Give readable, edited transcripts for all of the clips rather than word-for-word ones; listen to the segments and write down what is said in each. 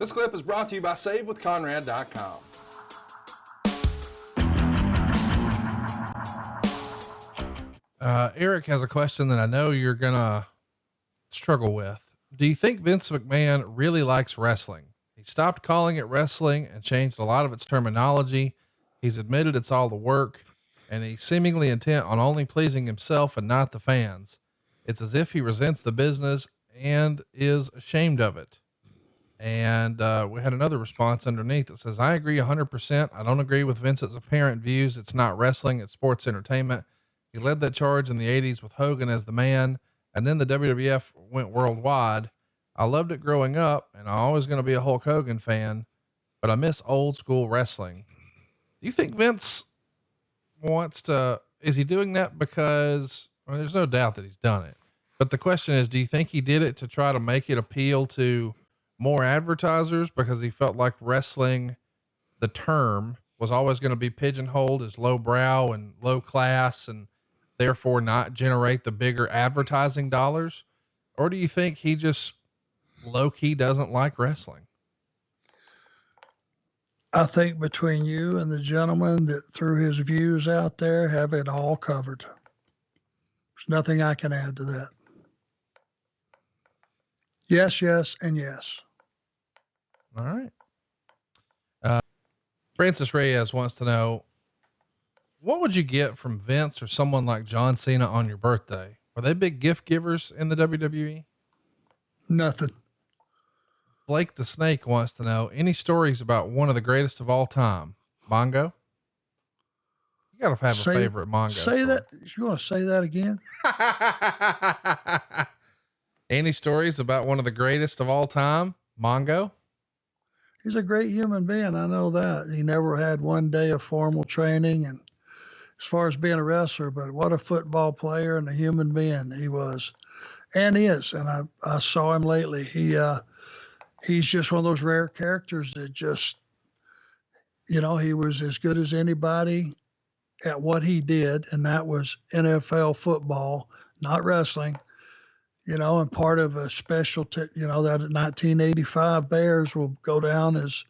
This clip is brought to you by SaveWithConrad.com. Eric has a question that I know you're going to struggle with. Do you think Vince McMahon really likes wrestling? He stopped calling it wrestling and changed a lot of its terminology. He's admitted it's all the work, and he's seemingly intent on only pleasing himself and not the fans. It's as if he resents the business and is ashamed of it. And we had another response underneath that says, I agree 100%. I don't agree with Vince's apparent views. It's not wrestling. It's sports entertainment. He led that charge in the 80s with Hogan as the man, and then the WWF went worldwide. I loved it growing up, and I'm always going to be a Hulk Hogan fan, but I miss old school wrestling. Do you think Vince wants to, is he doing that because, I mean, there's no doubt that he's done it, but the question is, do you think he did it to try to make it appeal to more advertisers because he felt like wrestling, the term, was always going to be pigeonholed as low brow and low class and therefore not generate the bigger advertising dollars? Or do you think he just low key doesn't like wrestling? I think between you and the gentleman that threw his views out there have it all covered. There's nothing I can add to that. Yes, yes, and yes. All right. Francis Reyes wants to know, what would you get from Vince or someone like John Cena on your birthday? Are they big gift givers in the WWE? Nothing. Blake the Snake wants to know, any stories about one of the greatest of all time? Mongo? You gotta have a favorite Mongo. Say that. You want to say that again? Any stories about one of the greatest of all time? Mongo? He's a great human being. I know that. He never had one day of formal training, and as far as being a wrestler, but what a football player and a human being he was and is. And I saw him lately. He's just one of those rare characters that just, you know, he was as good as anybody at what he did. And that was NFL football, not wrestling, you know, and part of a special, you know, that 1985 Bears will go down as,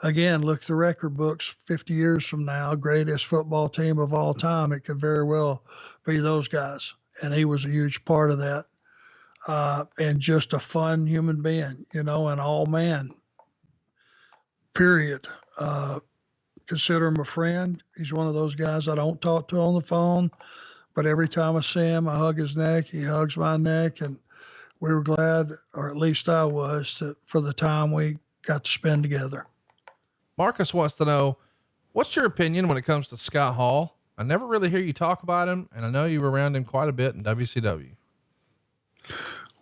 again, look at the record books 50 years from now, greatest football team of all time. It could very well be those guys. And he was a huge part of that. And just a fun human being, you know, an all man, period. Consider him a friend. He's one of those guys I don't talk to on the phone, but every time I see him, I hug his neck. He hugs my neck, and we were glad, or at least I was, for the time we got to spend together. Marcus wants to know, what's your opinion when it comes to Scott Hall? I never really hear you talk about him, and I know you were around him quite a bit in WCW.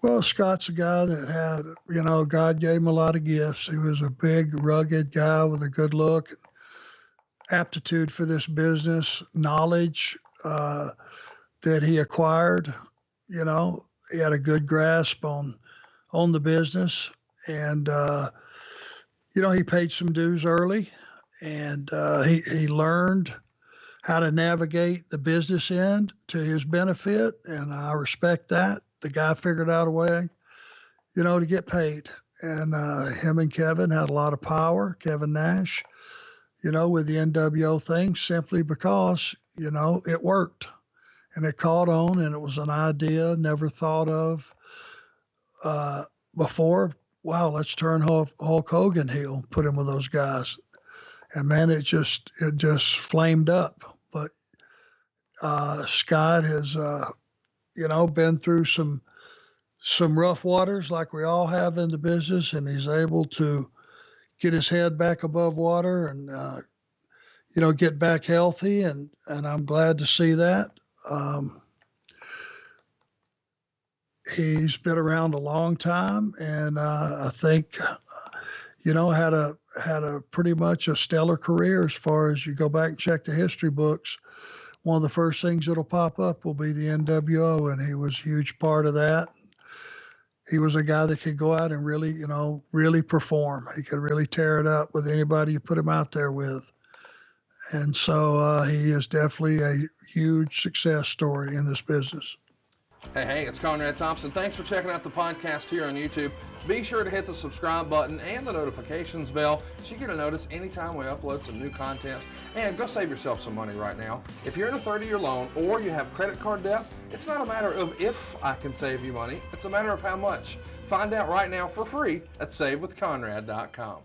Well, Scott's a guy that had, you know, God gave him a lot of gifts. He was a big, rugged guy with a good look, aptitude for this business, knowledge that he acquired. You know, he had a good grasp on the business, and you know, he paid some dues early, and he learned how to navigate the business end to his benefit, and I respect that. The guy figured out a way, you know, to get paid. And him and Kevin had a lot of power, Kevin Nash, you know, with the NWO thing, simply because, you know, it worked and it caught on, and it was an idea never thought of before. Wow, let's turn Hulk Hogan heel, put him with those guys. And man, it just flamed up. But Scott has, you know, been through some rough waters like we all have in the business, and he's able to get his head back above water and, you know, get back healthy. And I'm glad to see that. He's been around a long time, and I think, you know, had a pretty much a stellar career. As far as you go back and check the history books, one of the first things that'll pop up will be the NWO, and he was a huge part of that. He was a guy that could go out and really, you know, really perform. He could really tear it up with anybody you put him out there with. And so he is definitely a huge success story in this business. Hey, it's Conrad Thompson. Thanks for checking out the podcast here on YouTube. Be sure to hit the subscribe button and the notifications bell so you get a notice anytime we upload some new content. And go save yourself some money right now. If you're in a 30-year loan or you have credit card debt, it's not a matter of if I can save you money, it's a matter of how much. Find out right now for free at SaveWithConrad.com.